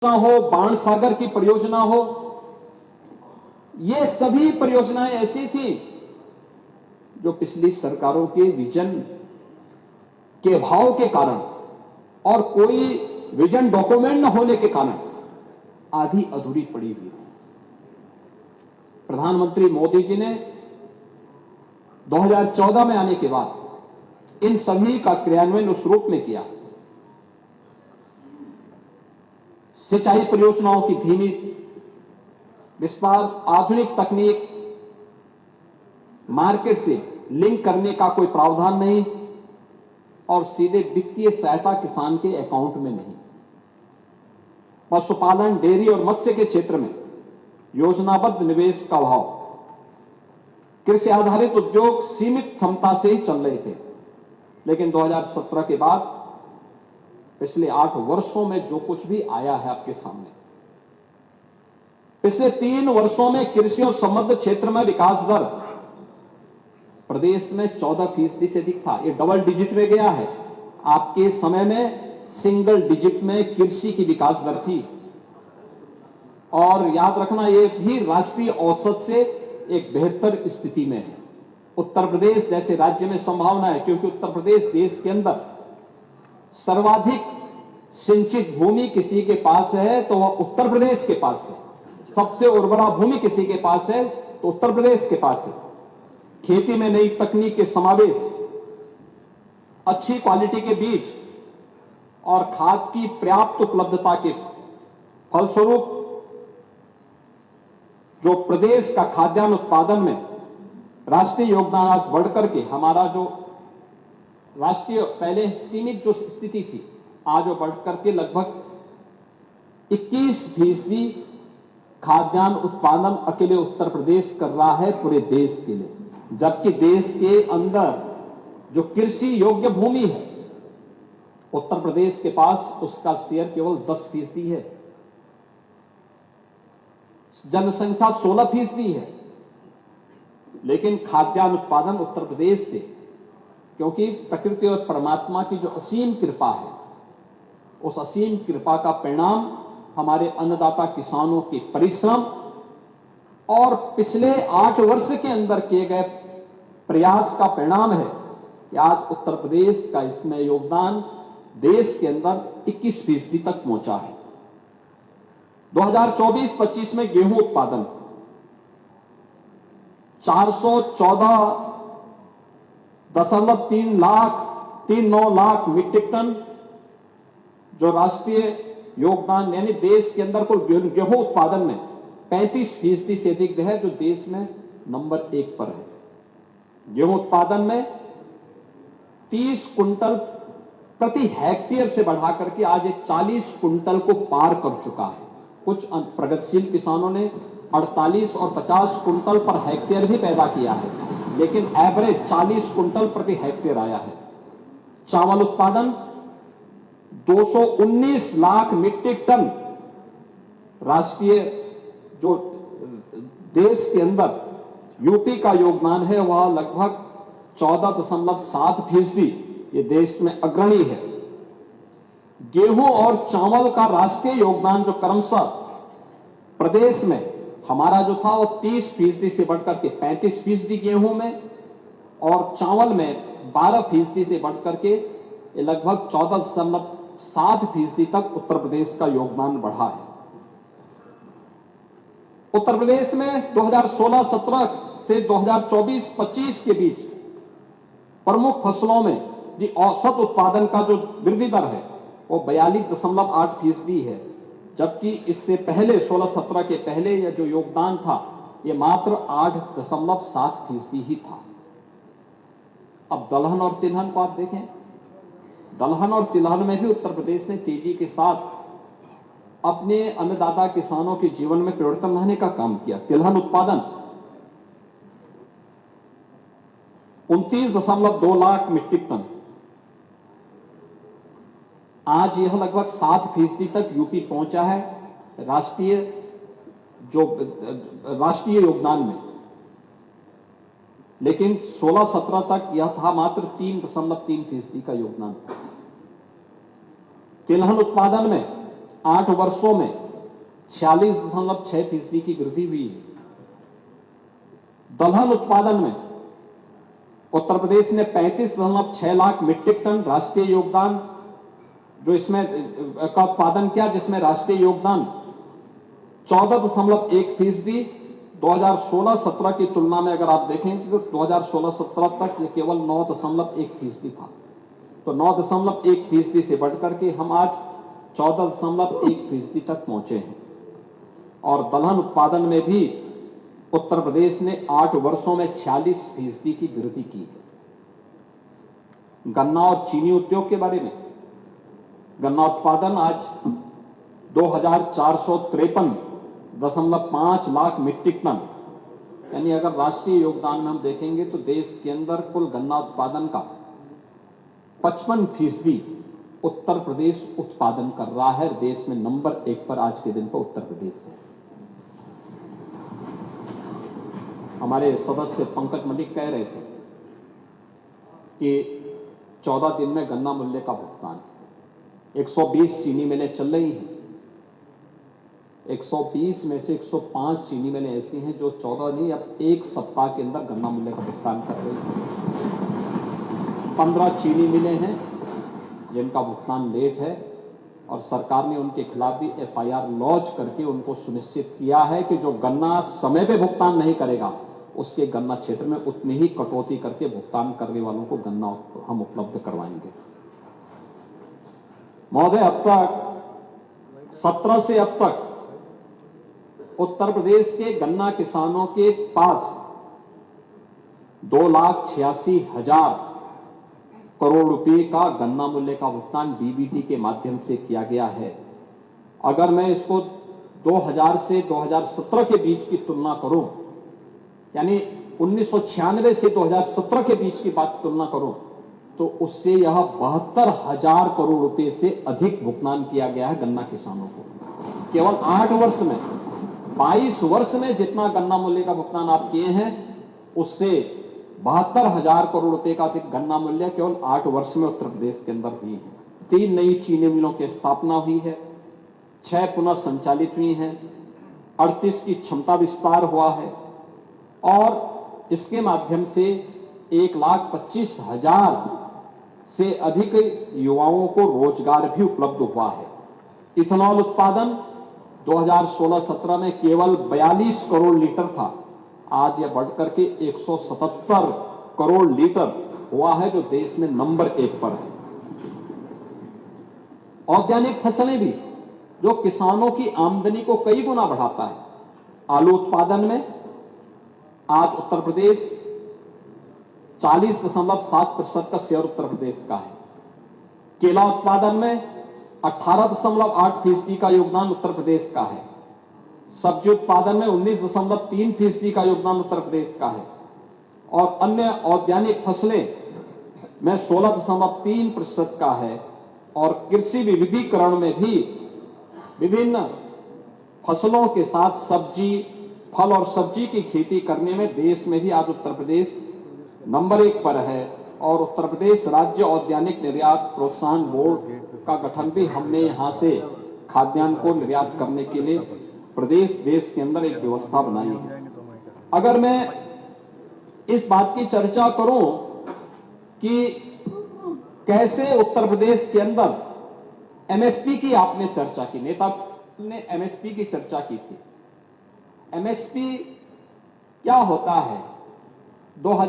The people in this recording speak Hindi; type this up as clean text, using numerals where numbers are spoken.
हो, बाण सागर की परियोजना हो, ये सभी परियोजनाएं ऐसी थी जो पिछली सरकारों के विजन के अभाव के कारण और कोई विजन डॉक्यूमेंट न होने के कारण आधी अधूरी पड़ी हुई थी। प्रधानमंत्री मोदी जी ने 2014 में आने के बाद इन सभी का क्रियान्वयन उस रूप में किया। सिंचाई परियोजनाओं की धीमी विस्तार, आधुनिक तकनीक, मार्केट से लिंक करने का कोई प्रावधान नहीं और सीधे वित्तीय सहायता किसान के अकाउंट में नहीं। पशुपालन, डेयरी और मत्स्य के क्षेत्र में योजनाबद्ध निवेश का अभाव, कृषि आधारित उद्योग सीमित क्षमता से ही चल रहे थे। लेकिन 2017 के बाद पिछले 8 वर्षों में जो कुछ भी आया है आपके सामने, पिछले 3 वर्षों में कृषि और संबद्ध क्षेत्र में विकास दर प्रदेश में 14% से अधिक था। ये डबल डिजिट में गया है। आपके समय में सिंगल डिजिट में कृषि की विकास दर थी। और याद रखना, ये भी राष्ट्रीय औसत से एक बेहतर स्थिति में है। उत्तर प्रदेश जैसे राज्य में संभावना है, क्योंकि उत्तर प्रदेश देश के अंदर सर्वाधिक सिंचित भूमि किसी के पास है तो वह उत्तर प्रदेश के पास है। सबसे उर्वरा भूमि किसी के पास है तो उत्तर प्रदेश के पास है। खेती में नई तकनीक के समावेश, अच्छी क्वालिटी के बीज और खाद की पर्याप्त उपलब्धता के फलस्वरूप जो प्रदेश का खाद्यान्न उत्पादन में राष्ट्रीय योगदान आज बढ़कर के हमारा जो राष्ट्रीय पहले सीमित जो स्थिति थी, आज वो बढ़कर के लगभग 21% खाद्यान्न उत्पादन अकेले उत्तर प्रदेश कर रहा है पूरे देश के लिए। जबकि देश के अंदर जो कृषि योग्य भूमि है, उत्तर प्रदेश के पास उसका शेयर केवल 10% है। जनसंख्या 16% है, लेकिन खाद्यान्न उत्पादन उत्तर प्रदेश से, क्योंकि प्रकृति और परमात्मा की जो असीम कृपा है, उस असीम कृपा का परिणाम हमारे अन्नदाता किसानों के परिश्रम और पिछले 8 वर्ष के अंदर किए गए प्रयास का परिणाम है कि आज उत्तर प्रदेश का इसमें योगदान देश के अंदर 21% तक पहुंचा है। 2024-25 में गेहूं उत्पादन 414.39 लाख मीट्रिक टन, जो राष्ट्रीय योगदान यानी देश के अंदर कुल गेहूं उत्पादन में 35% से अधिक है, जो देश में नंबर 1 पर है। गेहूं उत्पादन में 30 कुंटल प्रति हेक्टेयर से बढ़ा करके आज 40 कुंटल को पार कर चुका है। कुछ प्रगतिशील किसानों ने 48 और 50 कुंटल पर हेक्टेयर भी पैदा किया है, लेकिन एवरेज 40 कुंटल प्रति हेक्टेयर आया है। चावल उत्पादन 219 लाख मीट्रिक टन, राष्ट्रीय जो देश के अंदर यूपी का योगदान है वह लगभग 14.7%, ये देश में अग्रणी है। गेहूं और चावल का राष्ट्रीय योगदान जो क्रमशः प्रदेश में हमारा जो था वो 30% से बढ़कर के 35% गेहूं में और चावल में 12% से बढ़कर के लगभग 14.7% तक उत्तर प्रदेश का योगदान बढ़ा है। उत्तर प्रदेश में 2016-17 से 2024-25 के बीच प्रमुख फसलों में औसत उत्पादन का जो वृद्धि दर है वो 42.8% है, जबकि इससे पहले 16-17 के पहले यह जो योगदान था ये मात्र 8.7% ही था। अब दलहन और तिलहन को आप देखें, दलहन और तिलहन में भी उत्तर प्रदेश ने तेजी के साथ अपने अन्नदाता किसानों के जीवन में परिवर्तन लाने का काम किया। तिलहन उत्पादन 29.2 लाख मीट्रिक टन, आज यह लगभग 7% तक यूपी पहुंचा है राष्ट्रीय योगदान में। लेकिन 16-17 तक यह था मात्र 3.3% का योगदान। तिलहन उत्पादन में 8 वर्षों में 46.6% की वृद्धि हुई है। दलहन उत्पादन में उत्तर प्रदेश ने 35.6 लाख मीट्रिक टन राष्ट्रीय योगदान जो इसमें का उत्पादन किया, जिसमें राष्ट्रीय योगदान 14.1%। 2016-17 की तुलना में अगर आप देखें तो 2016-17 तक ये केवल 9.1% था। तो 9.1% से बढ़कर के हम आज 14.1% तक पहुंचे हैं। और दलहन उत्पादन में भी उत्तर प्रदेश ने 8 वर्षों में 46% की वृद्धि की है। गन्ना और चीनी उद्योग के बारे में, गन्ना उत्पादन आज 2453.5 लाख मीट्रिक टन, यानी अगर राष्ट्रीय योगदान में हम देखेंगे तो देश के अंदर कुल गन्ना उत्पादन का 55% उत्तर प्रदेश उत्पादन कर रहा है। देश में नंबर 1 पर आज के दिन पर उत्तर प्रदेश है। हमारे सदस्य पंकज मलिक कह रहे थे कि 14 दिन में गन्ना मूल्य का भुगतान, 120 चीनी मिलें चल रही हैं। 120 में से 105 चीनी मिलें ऐसी हैं जो 14 नहीं, अब 1 सप्ताह के अंदर गन्ना मूल्य का भुगतान कर रही हैं। 15 चीनी मिलें हैं जिनका भुगतान लेट है, और सरकार ने उनके खिलाफ भी FIR लॉन्च करके उनको सुनिश्चित किया है कि जो गन्ना समय पे भुगतान नहीं करेगा उसके गन्ना क्षेत्र में उतनी ही कटौती करके भुगतान करने वालों को गन्ना हम उपलब्ध करवाएंगे। महोदय, अब तक 17 से अब तक उत्तर प्रदेश के गन्ना किसानों के पास 2,86,000 करोड़ रुपए का गन्ना मूल्य का भुगतान DBT के माध्यम से किया गया है। अगर मैं इसको 2000 से 2017 के बीच की तुलना करूं, यानी 1996 से 2017 के बीच की बात तुलना करूं, तो उससे यह 72,000 करोड़ रुपए से अधिक भुगतान किया गया है गन्ना किसानों को। केवल 8 वर्ष में, 22 वर्ष में जितना गन्ना मूल्य का भुगतान आप किए हैं, उससे 72,000 करोड़ रुपए का अधिक गन्ना मूल्य केवल 8 वर्ष में उत्तर प्रदेश के अंदर हुई है। 3 नई चीनी मिलों की स्थापना हुई है, 6 पुनः संचालित हुई हैं, 38 की क्षमता विस्तार हुआ है, और इसके माध्यम से 1,25,000 से अधिक युवाओं को रोजगार भी उपलब्ध हुआ है। इथेनॉल उत्पादन 2016-17 में केवल 42 करोड़ लीटर था, आज यह बढ़कर के 177 करोड़ लीटर हुआ है, जो देश में नंबर 1 पर है। औद्यानिक फसलें भी, जो किसानों की आमदनी को कई गुना बढ़ाता है। आलू उत्पादन में आज उत्तर प्रदेश 40.7% का शेयर उत्तर प्रदेश का है। केला उत्पादन में 18.8% का योगदान उत्तर प्रदेश का है। सब्जी उत्पादन में 19.3% का योगदान उत्तर प्रदेश का है, और अन्य औद्यानिक फसलें में 16.3% का है। और कृषि विविधीकरण में भी विभिन्न फसलों के साथ सब्जी, फल और सब्जी की खेती करने में देश में भी आज उत्तर प्रदेश नंबर 1 पर है। और उत्तर प्रदेश राज्य औद्यानिक निर्यात प्रोत्साहन बोर्ड का गठन भी हमने यहां से खाद्यान्न को निर्यात करने के लिए देश के अंदर एक व्यवस्था बनाई है। अगर मैं इस बात की चर्चा करूं कि कैसे उत्तर प्रदेश के अंदर MSP की आपने चर्चा की, नेता ने MSP की चर्चा की थी। MSP क्या होता है? 2000